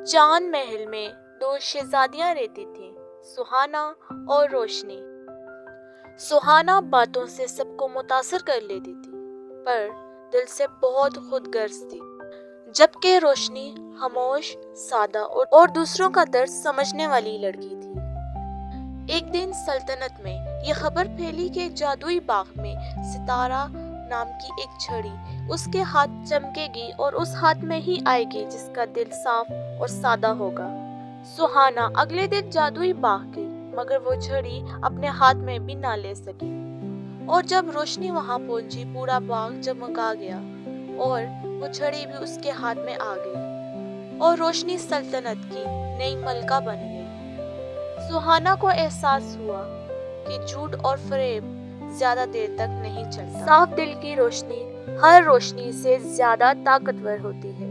चांद महल में दो शहजादियां रहती थीं, सुहाना और रोशनी। सुहाना बातों से सबको मुतासिर कर लेती थी, पर दिल से बहुत खुदगर्ज थी, जबकि रोशनी खामोश, सादा और दूसरों का दर्द समझने वाली लड़की थी। एक दिन सल्तनत में यह खबर फैली कि जादुई बाग में सितारा नाम की एक छड़ी उसके हाथ चमकेगी और उस हाथ में ही आएगी जिसका दिल साफ और सादा होगा। सुहाना अगले दिन जादुई बाग गई, मगर वो छड़ी अपने हाथ में भी ना ले सकी। और जब रोशनी वहां पहुंची, पूरा बाग जगमगा गया और वो छड़ी भी उसके हाथ में आ गई और रोशनी सल्तनत की नई मलका बन गई। सुहाना को एहसास हुआ कि झूठ और फरेब ज्यादा देर तक नहीं चलता। साफ दिल की रोशनी हर रोशनी से ज्यादा ताकतवर होती है।